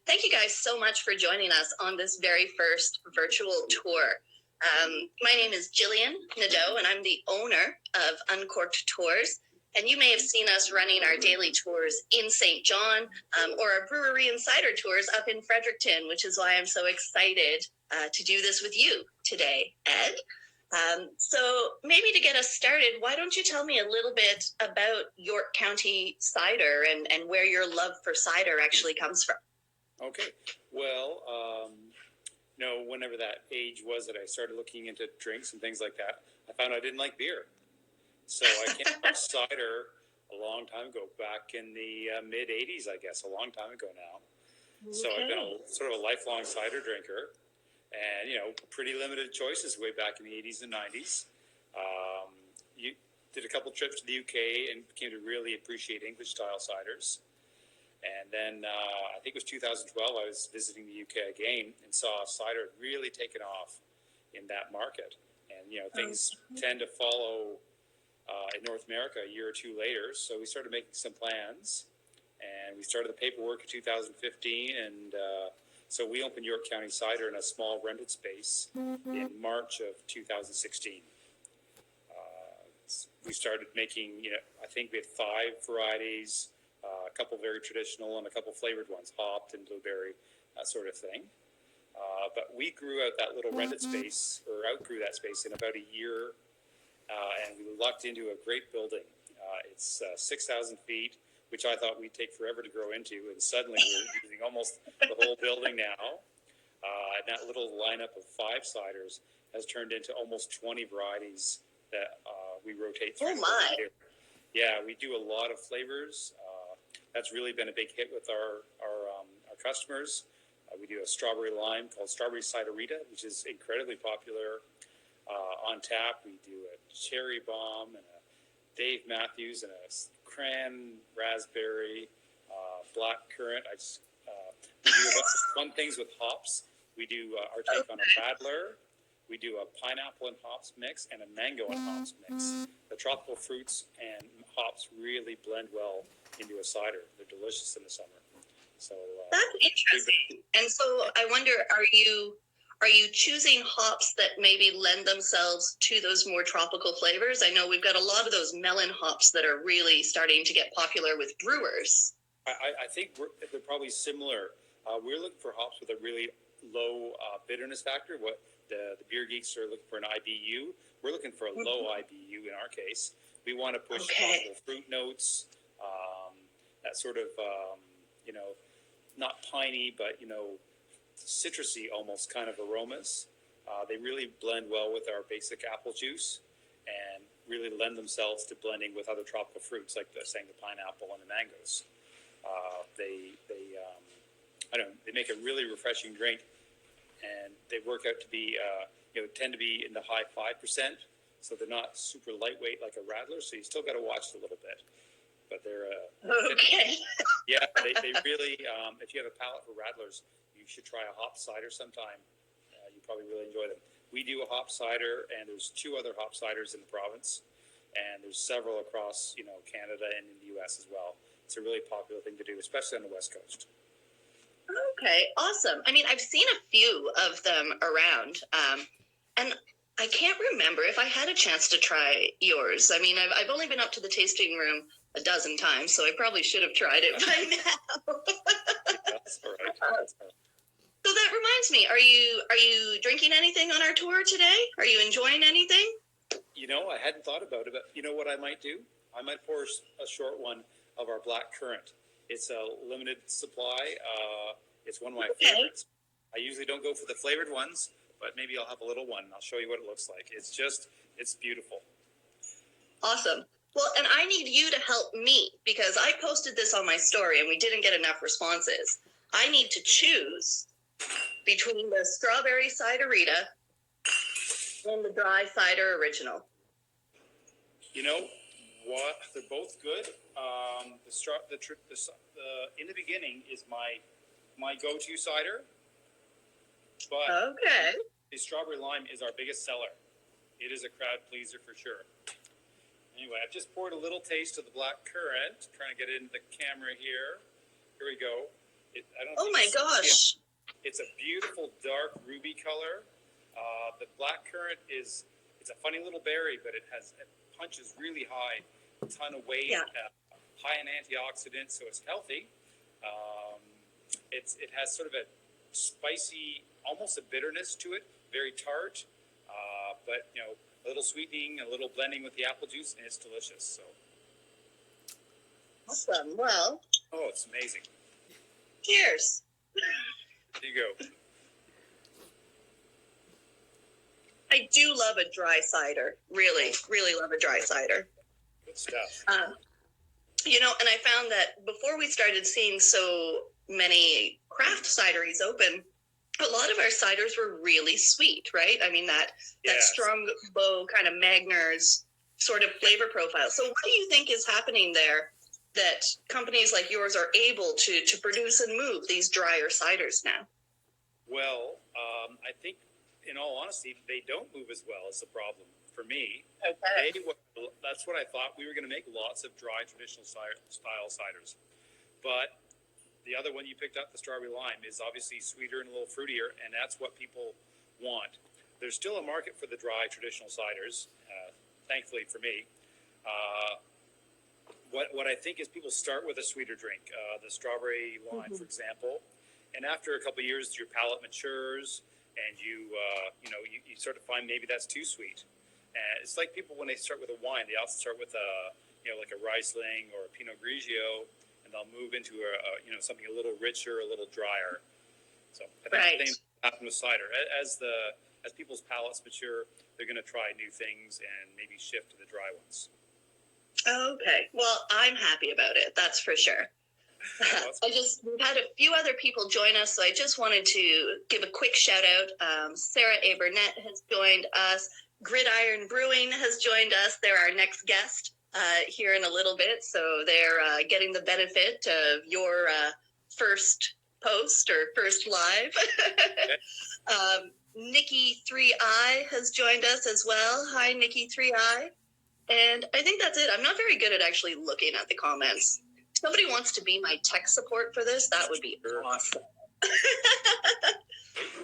Thank you guys so much for joining us on this very first virtual tour. My name is Jillian Nadeau, and I'm the owner of Uncorked Tours. And you may have seen us running our daily tours in St. John or our brewery and cider tours up in Fredericton, which is why I'm so excited to do this with you today, Ed. So maybe to get us started, why don't you tell me a little bit about York County Cider and where your love for cider actually comes from? Okay. Well, whenever that age was that I started looking into drinks and things like that, I found I didn't like beer. So I came across cider a long time ago, back in the mid-'80s, I guess, a long time ago now. Okay. So I've been sort of a lifelong cider drinker. And, pretty limited choices way back in the 80s and 90s. You did a couple trips to the UK and came to really appreciate English-style ciders. And then I think it was 2012, I was visiting the UK again and saw cider really taken off in that market. And, things tend to follow in North America a year or two later. So we started making some plans, and we started the paperwork in 2015. And so we opened York County Cider in a small rented space in March of 2016. We started making, I think we had 5 varieties, a couple very traditional and a couple flavored ones, hopped and blueberry, that sort of thing. But we grew out that little rented space, or outgrew that space in about a year, and we lucked into a great building. It's 6,000 feet, which I thought we'd take forever to grow into, and suddenly we're using almost the whole building now. And that little lineup of 5 ciders has turned into almost 20 varieties that we rotate through. Oh my! Yeah, we do a lot of flavors. That's really been a big hit with our customers. We do a strawberry lime called Strawberry Ciderita, which is incredibly popular. On tap, we do a cherry bomb and a Dave Matthews and a cran raspberry, black currant. We do a bunch of fun things with hops. We do our take on a radler. We do a pineapple and hops mix and a mango and hops mix. The tropical fruits and hops really blend well into a cider. They're delicious in the summer. So that's interesting. And so I wonder, are you choosing hops that maybe lend themselves to those more tropical flavors? I know we've got a lot of those melon hops that are really starting to get popular with brewers. I think they're probably similar. We're looking for hops with a really low bitterness factor. What the beer geeks are looking for an IBU. We're looking for a low IBU in our case. We want to push tropical fruit notes, that sort of, not piney, but, citrusy almost kind of aromas. They really blend well with our basic apple juice and really lend themselves to blending with other tropical fruits like the pineapple and the mangoes. They make a really refreshing drink, and they work out to be, tend to be in the high 5%. So they're not super lightweight like a radler. So you still got to watch it a little bit. But they're okay. Yeah, they really. If you have a palate for radlers, you should try a hop cider sometime. You probably really enjoy them. We do a hop cider, and there's 2 other hop ciders in the province, and there's several across Canada and in the U.S. as well. It's a really popular thing to do, especially on the West Coast. Okay, awesome. I mean, I've seen a few of them around, and I can't remember if I had a chance to try yours. I mean, I've only been up to the tasting room a dozen times, so I probably should have tried it by now. That's all right. So that reminds me, are you drinking anything on our tour today? Are you enjoying anything? I hadn't thought about it, but you know what I might do? I might pour a short one of our black currant. It's a limited supply. It's one of my favorites. I usually don't go for the flavored ones, but maybe I'll have a little one. I'll show you what it looks like. It's beautiful. Awesome. Well, and I need you to help me because I posted this on my story and we didn't get enough responses. I need to choose between the strawberry ciderita and the dry cider original. You know what? They're both good. In the beginning is my go-to cider, but the strawberry lime is our biggest seller. It is a crowd pleaser for sure. Anyway, I've just poured a little taste of the black currant, trying to get it into the camera here. Here we go. I don't know Oh if my you can see it. gosh. It's a beautiful dark ruby color. The blackcurrant it's a funny little berry, but it punches really high, a ton of weight, Yeah. high in antioxidants, so it's healthy. Um, it has sort of a spicy, almost a bitterness to it, very tart, but a little sweetening, a little blending with the apple juice, and it's delicious. So, Awesome. Well, oh, it's amazing. cheers. There you go. I do love a dry cider. Really, really love a dry cider. Good stuff. And I found that before we started seeing so many craft cideries open, a lot of our ciders were really sweet, right? I mean, that Yes. strong bow kind of Magners sort of flavor profile. So what do you think is happening there that companies like yours are able to produce and move these drier ciders now? Well, I think, in all honesty, they don't move as well as the problem for me. Okay. That's what I thought. We were going to make lots of dry traditional style ciders. But the other one you picked up, the strawberry lime, is obviously sweeter and a little fruitier, and that's what people want. There's still a market for the dry traditional ciders, thankfully for me. What I think is people start with a sweeter drink, the strawberry lime, for example, and after a couple of years, your palate matures, and you sort of find maybe that's too sweet. And it's like people when they start with a wine, they often start with like a Riesling or a Pinot Grigio, and they'll move into something a little richer, a little drier. So I think the same happens with cider. As people's palates mature, they're going to try new things and maybe shift to the dry ones. Okay. Well, I'm happy about it. That's for sure. We've had a few other people join us, so I just wanted to give a quick shout out. Sarah A. Burnett has joined us. Gridiron Brewing has joined us. They're our next guest here in a little bit, so they're getting the benefit of your first post or first live. Nikki 3I has joined us as well. Hi, Nikki 3I. And I think that's it. I'm not very good at actually looking at the comments. If somebody wants to be my tech support for this, that would be awesome.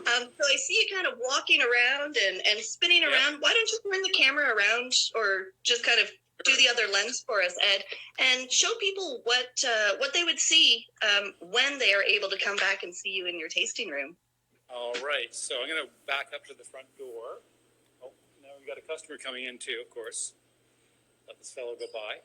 So I see you kind of walking around and spinning around. Why don't you turn the camera around or just kind of do the other lens for us, Ed, and show people what they would see when they are able to come back and see you in your tasting room. All right. So I'm going to back up to the front door. Oh, now we've got a customer coming in too, of course. Let this fellow go by.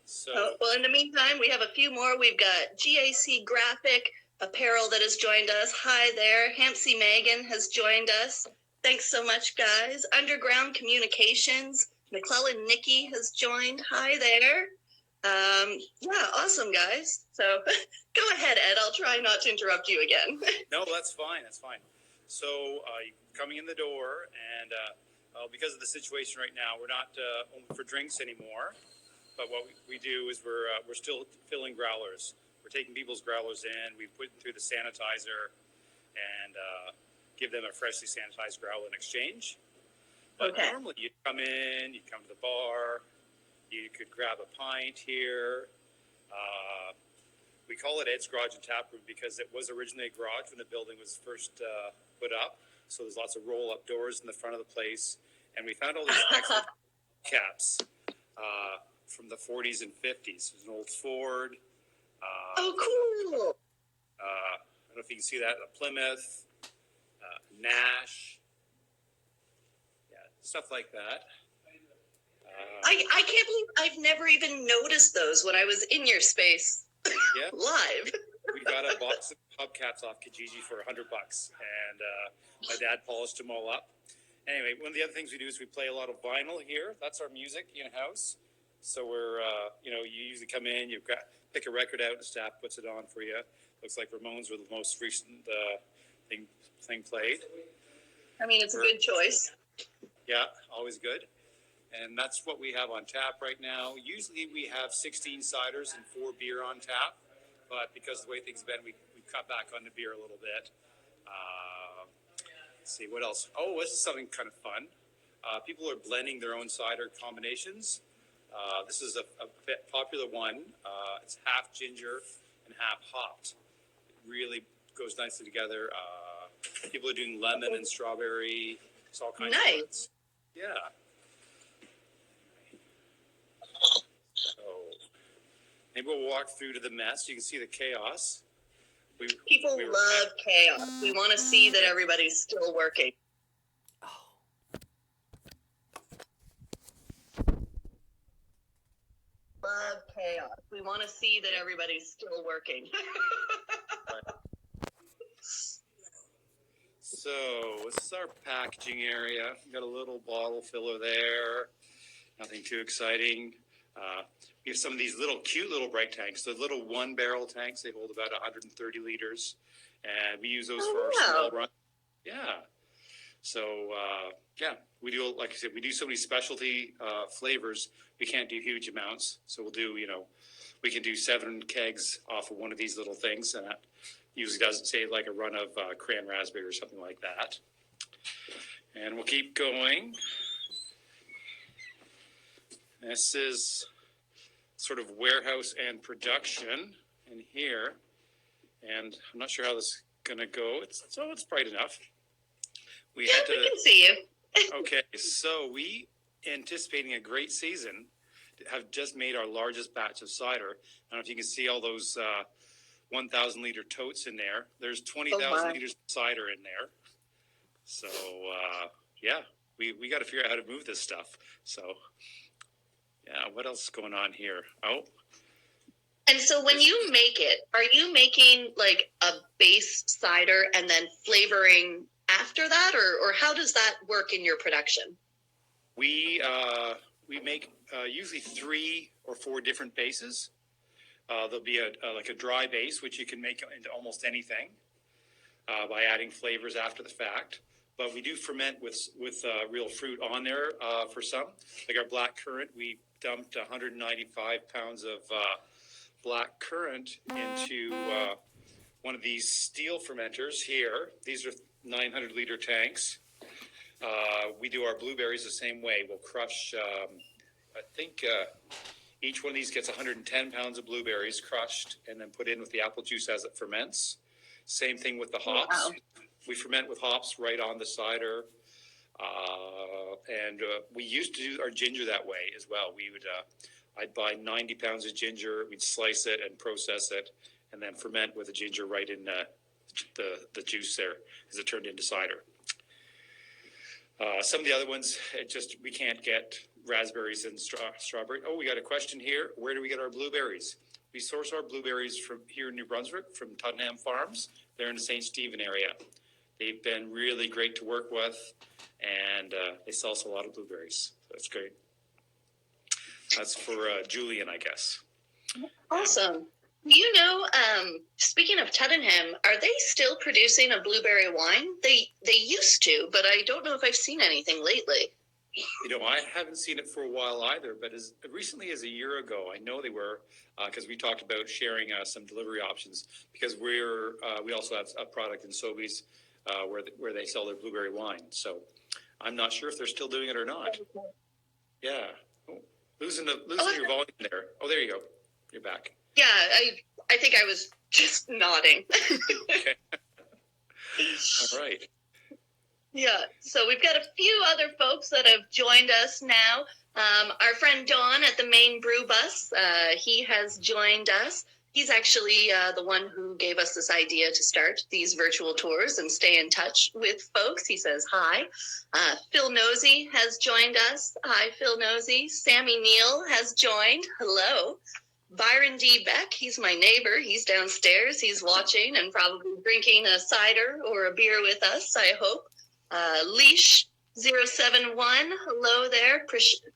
So, well, in the meantime, we have a few more. We've got GAC Graphic Apparel that has joined us. Hi there. Hampsey Megan has joined us. Thanks so much, guys. Underground Communications. McClellan Nikki has joined. Hi there. Yeah, awesome, guys. So go ahead, Ed. I'll try not to interrupt you again. No, that's fine. That's fine. So coming in the door, and because of the situation right now, we're not open for drinks anymore. But what we do is we're still filling growlers. We're taking people's growlers in. We put them through the sanitizer and give them a freshly sanitized growler in exchange. But normally you'd come in, you'd come to the bar, you could grab a pint here. We call it Ed's Garage and Tap Room because it was originally a garage when the building was first put up. So there's lots of roll-up doors in the front of the place. And we found all these excellent caps from the 40s and 50s. There's an old Ford. Oh, cool. I don't know if you can see that. A Plymouth, Nash. Yeah, stuff like that. I can't believe I've never even noticed those when I was in your space live. We got a box of hubcaps off Kijiji for $100, and my dad polished them all up. Anyway, one of the other things we do is we play a lot of vinyl here. That's our music in-house. So we're, you usually come in, pick a record out, and staff puts it on for you. Looks like Ramones were the most recent thing played. I mean, it's a good choice. Yeah, always good. And that's what we have on tap right now. Usually we have 16 ciders and 4 beer on tap. But because of the way things have been, we cut back on the beer a little bit. Let's see, what else? Oh, this is something kind of fun. People are blending their own cider combinations. This is a popular one. It's half ginger and half hopped. really goes nicely together. People are doing lemon and strawberry. It's all kinds of Nice. fruits. Yeah. So maybe we'll walk through to the mess. You can see the chaos. People love chaos. We want to see that everybody's still working. Love chaos. We want to see that everybody's still working. So this is our packaging area. We've got a little bottle filler there. Nothing too exciting. We have some of these little cute little bright tanks. The little 1-barrel tanks. They hold about 130 liters, and we use those for our small run. Yeah. So we do, like I said, we do so many specialty flavors. We can't do huge amounts. So we'll do, we can do 7 kegs off of one of these little things, and that usually doesn't say like a run of cran raspberry or something like that. And we'll keep going. This is sort of warehouse and production in here. And I'm not sure how this is going to go. It's bright enough. We can see you. Okay, so we, anticipating a great season, have just made our largest batch of cider. I don't know if you can see all those 1,000-liter totes in there. There's 20,000 liters of cider in there. So, we got to figure out how to move this stuff. So, yeah, what else is going on here? Oh. And so when you make it, are you making like a base cider and then flavoring after that, or how does that work in your production? We make usually 3 or 4 different bases. There'll be a dry base, which you can make into almost anything by adding flavors after the fact. But we do ferment with real fruit on there for some. Like our black currant, we dumped 195 pounds of black currant into one of these steel fermenters here. These are 900-liter tanks. We do our blueberries the same way. We'll crush, I think each one of these gets 110 pounds of blueberries crushed and then put in with the apple juice as it ferments. Same thing with the hops. Wow. We ferment with hops right on the cider. And we used to do our ginger that way as well. We would, I'd buy 90 pounds of ginger. We'd slice it and process it and then ferment with the ginger right in the juice there as it turned into cider. Some of the other ones, we can't get raspberries and strawberry. Oh, we got a question here. Where do we get our blueberries? We source our blueberries from here in New Brunswick, from Tottenham Farms. They're in the St. Stephen area. They've been really great to work with, and they sell us a lot of blueberries. So that's great. That's for Julian, I guess. Awesome. Speaking of Tottenham, are they still producing a blueberry wine? They used to, but I don't know if I've seen anything lately. I haven't seen it for a while either, but as recently as a year ago, I know they were, because we talked about sharing some delivery options, because we also have a product in Sobeys where they sell their blueberry wine. So I'm not sure if they're still doing it or not. Yeah. Oh, losing your volume there. Oh, there you go. You're back. Yeah, I think I was just nodding. Okay. All right. Yeah, so we've got a few other folks that have joined us now. Our friend Don at the main brew bus, he has joined us. He's actually the one who gave us this idea to start these virtual tours and stay in touch with folks. He says hi. Phil Nosey has joined us. Hi, Phil Nosey. Sammy Neal has joined. Hello. Byron D. Beck, he's my neighbor. He's downstairs. He's watching and probably drinking a cider or a beer with us, I hope. Leash 071, hello there.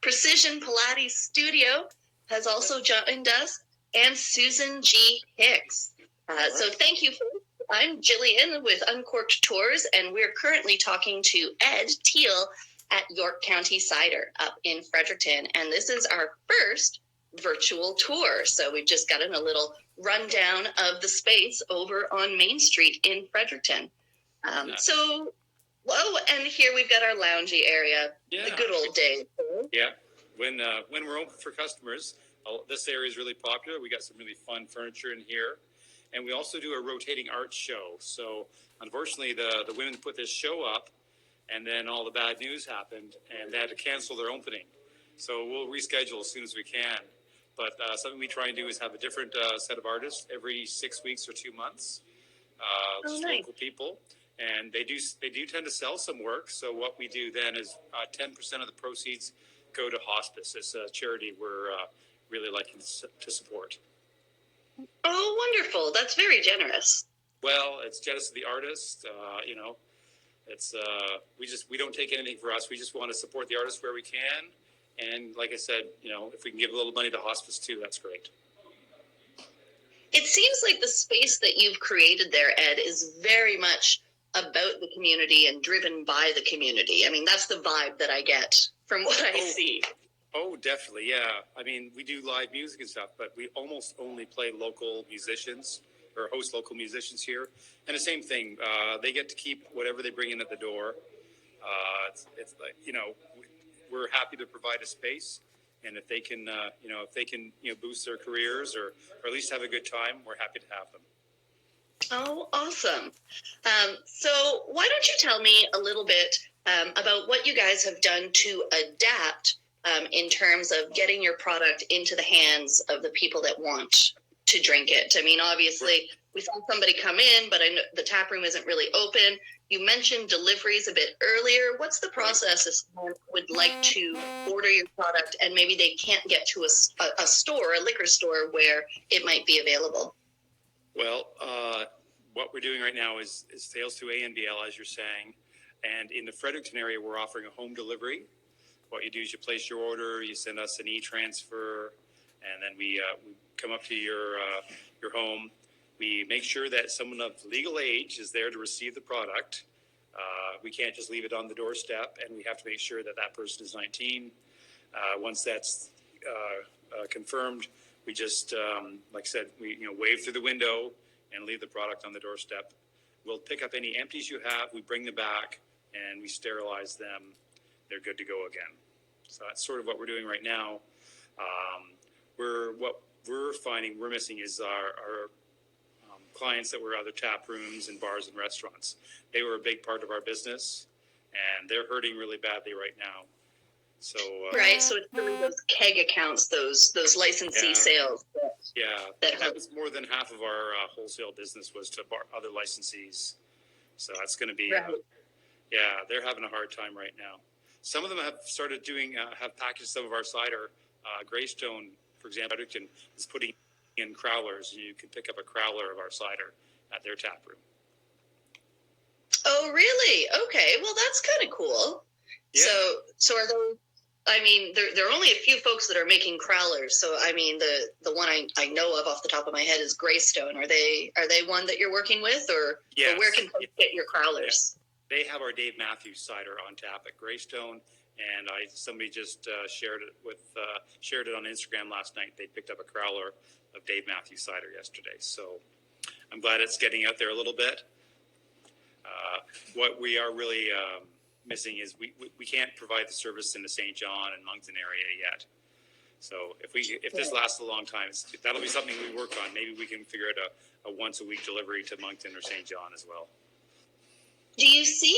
Precision Pilates Studio has also joined us. And Susan G. Hicks. So thank you. I'm Jillian with Uncorked Tours, and we're currently talking to Ed Teale at York County Cider up in Fredericton. And this is our first virtual tour. So we've just gotten a little rundown of the space over on Main Street in Fredericton. And here we've got our loungy area, the good old days. Yeah, when we're open for customers, this area is really popular. We got some really fun furniture in here, And we also do a rotating art show. So unfortunately, the women put this show up, and then all the bad news happened, and they had to cancel their opening. So we'll reschedule as soon as we can. But something we try and do is have a different set of artists every 6 weeks or 2 months, just nice. local people. And they do tend to sell some work. So what we do then is 10% of the proceeds go to hospice. It's a charity we're really liking to support. Oh, wonderful. That's very generous. Well, it's generous to the artist. It's we don't take anything for us. We just want to support the artists where we can. And like I said, if we can give a little money to hospice too, that's great. It seems like the space that you've created there, Ed, is very much about the community and driven by the community. I mean, that's the vibe that I get from what I see. Oh, definitely, yeah. I mean, we do live music and stuff, but we almost only play local musicians or host local musicians here. And the same thing, they get to keep whatever they bring in at the door. It's like, we're happy to provide a space, and if they can, boost their careers or at least have a good time, we're happy to have them. Oh, awesome. So why don't you tell me a little bit about what you guys have done to adapt in terms of getting your product into the hands of the people that want to drink it? I mean, obviously, we saw somebody come in, but I know the tap room isn't really open. You mentioned deliveries a bit earlier. What's the process if someone would like to order your product and maybe they can't get to a store, a liquor store, where it might be available? Well, what we're doing right now is sales through ANBL, as you're saying. And in the Fredericton area, we're offering a home delivery. What you do is you place your order, you send us an e-transfer, and then we come up to your home. We make sure that someone of legal age is there to receive the product. We can't just leave it on the doorstep, and we have to make sure that that person is 19. Once that's confirmed, we just, like I said, we wave through the window and leave the product on the doorstep. We'll pick up any empties you have, we bring them back, and we sterilize them. They're good to go again. So that's sort of what we're doing right now. What we're finding we're missing is our clients that were other tap rooms and bars and restaurants. They were a big part of our business, and they're hurting really badly right now. So right, so it's really those keg accounts, those licensee sales. That was more than half of our wholesale business was to other licensees. So that's going to be, they're having a hard time right now. Some of them have started have packaged some of our cider. Greystone, for example, Fredericton is putting in crowlers. You can pick up a crowler of our cider at their tap room. Oh, really? Okay, well, that's kind of cool. Yeah. So are those? I mean, there are only a few folks that are making crowlers. So, I mean, the one I know of off the top of my head is Greystone. Are they one that you're working with, or where can folks get your crowlers? They have our Dave Matthews cider on tap at Greystone, and somebody just shared it on Instagram last night. They picked up a crowler of Dave Matthews cider yesterday. So I'm glad it's getting out there a little bit. What we are really missing is we can't provide the service in the St. John and Moncton area yet. So if this lasts a long time, that'll be something we work on. Maybe we can figure out a once a week delivery to Moncton or St. John as well. Do you see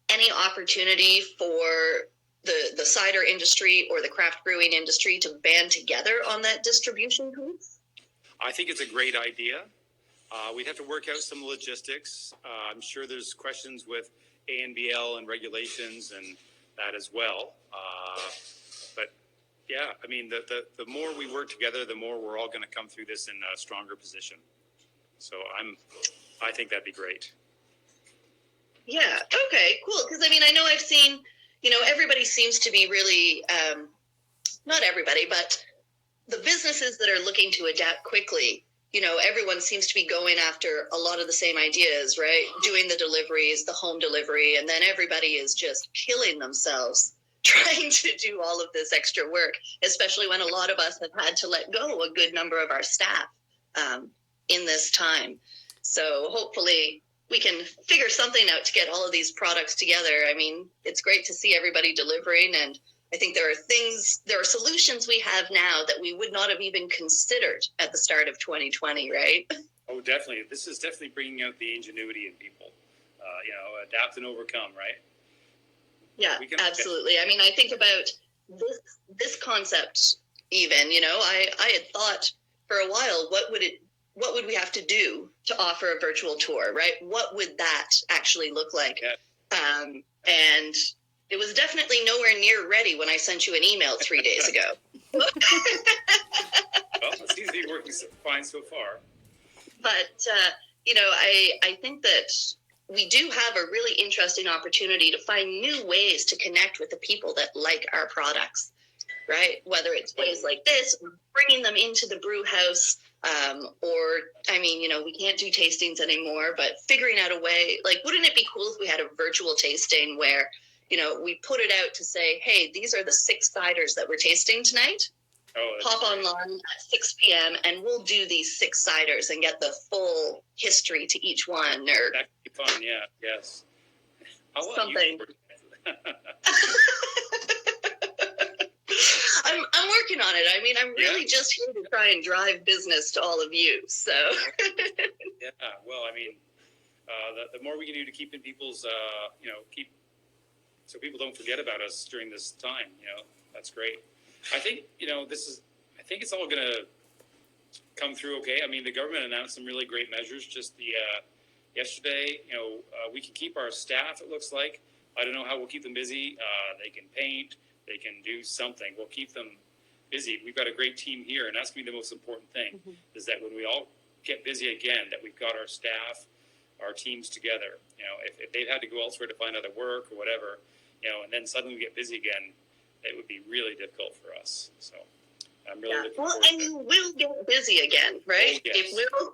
any opportunity for the cider industry or the craft brewing industry to band together on that distribution piece? I think it's a great idea. We'd have to work out some logistics. I'm sure there's questions with ANBL and regulations and that as well. But yeah, I mean, the more we work together, the more we're all going to come through this in a stronger position. So I think that'd be great. Yeah. Okay, cool. Because I mean, I know I've seen, everybody seems to be really, not everybody, but the businesses that are looking to adapt quickly, everyone seems to be going after a lot of the same ideas, right? Doing the deliveries, the home delivery, and then everybody is just killing themselves trying to do all of this extra work, especially when a lot of us have had to let go a good number of our staff in this time. So hopefully we can figure something out to get all of these products together. I mean, it's great to see everybody delivering, and I think there are solutions we have now that we would not have even considered at the start of 2020, right? Oh, definitely. This is definitely bringing out the ingenuity in people. Adapt and overcome, right? Yeah, absolutely. I mean, I think about this concept even, I had thought for a while, what would we have to do to offer a virtual tour, right? What would that actually look like? Yeah. And it was definitely nowhere near ready when I sent you an email 3 days ago. Well, it seems to be working fine so far. But, I think that we do have a really interesting opportunity to find new ways to connect with the people that like our products, right? Whether it's ways like this, bringing them into the brew house, we can't do tastings anymore, but figuring out a way, like, wouldn't it be cool if we had a virtual tasting where, we put it out to say, hey, these are the 6 ciders that we're tasting tonight. Hop online at 6 p.m. and we'll do these 6 ciders and get the full history to each one. Or that'd be fun, yeah, yes. Something. I'm working on it. I mean, I'm really just here to try and drive business to all of you. So. Yeah. Well, I mean, the more we can do to keep in people's, so people don't forget about us during this time. That's great. I think it's all going to come through okay. I mean, the government announced some really great measures just yesterday. We can keep our staff, it looks like. I don't know how we'll keep them busy. They can paint, they can do something. We'll keep them busy. We've got a great team here, and that's going to be the most important thing, is that when we all get busy again, that we've got our staff, our teams together. If they've had to go elsewhere to find other work or whatever, and then suddenly we get busy again, it would be really difficult for us. So I'm really looking forward to it. And we'll get busy again, right? Oh, yes. It will.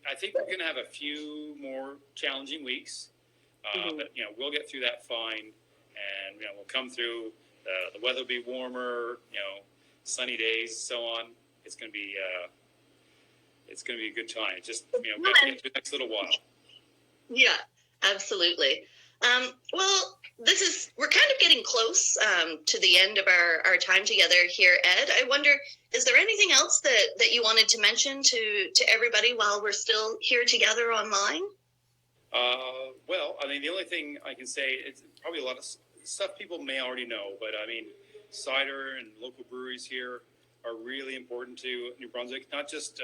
I think we're going to have a few more challenging weeks, but we'll get through that fine, and we'll come through. The weather will be warmer, sunny days, so on. It's going to be a good time. Just we have to get through the next little while. Yeah, absolutely. We're kind of getting close to the end of our time together here, Ed. I wonder, is there anything else that you wanted to mention to everybody while we're still here together online? Well, I mean, the only thing I can say, it's probably a lot of stuff people may already know, but I mean, cider and local breweries here are really important to New Brunswick, not just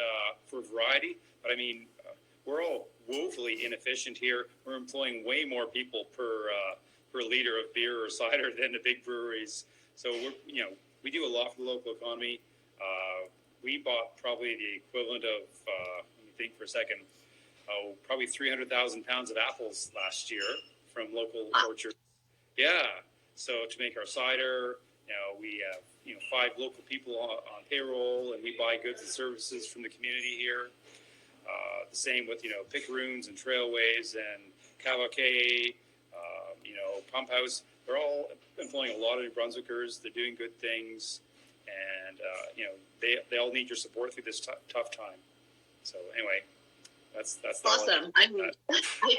for variety, but I mean, we're all woefully inefficient here. We're employing way more people per liter of beer or cider than the big breweries. So we do a lot for the local economy. We bought probably the equivalent of, let me think for a second, probably 300,000 pounds of apples last year from local orchards. Yeah. So to make our cider, we have 5 local people on payroll, and we buy goods and services from the community here. The same with picaroons and trailways and Cavalier, Pump House. They're all employing a lot of New Brunswickers. They're doing good things, and they all need your support through this tough time. So anyway, that's awesome. I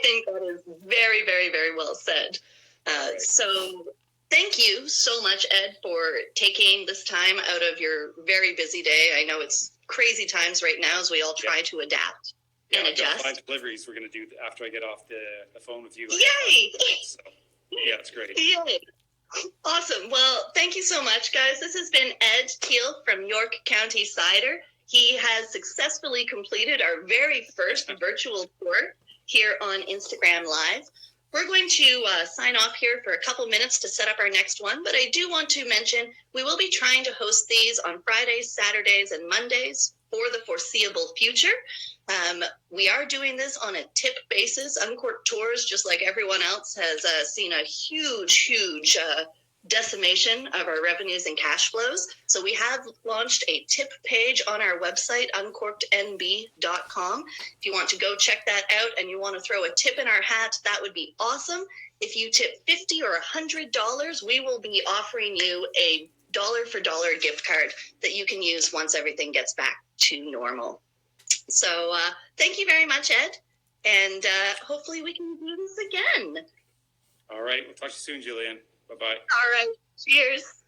think that is very, very, very well said. Right. So thank you so much, Ed, for taking this time out of your very busy day. I know it's crazy times right now as we all try to adapt and adjust. I've got 5 deliveries we're going to do after I get off the phone with you. Yay! So, yeah, it's great. Yay! Awesome. Well, thank you so much, guys. This has been Ed Teale from York County Cider. He has successfully completed our very first virtual tour here on Instagram Live. We're going to sign off here for a couple minutes to set up our next one, but I do want to mention we will be trying to host these on Fridays, Saturdays, and Mondays for the foreseeable future. We are doing this on a tip basis. Uncorked Tours, just like everyone else, has seen a huge decimation of our revenues and cash flows. So we have launched a tip page on our website, uncorkednb.com. If you want to go check that out and you want to throw a tip in our hat, that would be awesome. If you tip $50 or $100, we will be offering you a $1 gift card that you can use once everything gets back to normal. So thank you very much, Ed. And hopefully we can do this again. All right. We'll talk to you soon, Jillian. Bye-bye. All right. Cheers.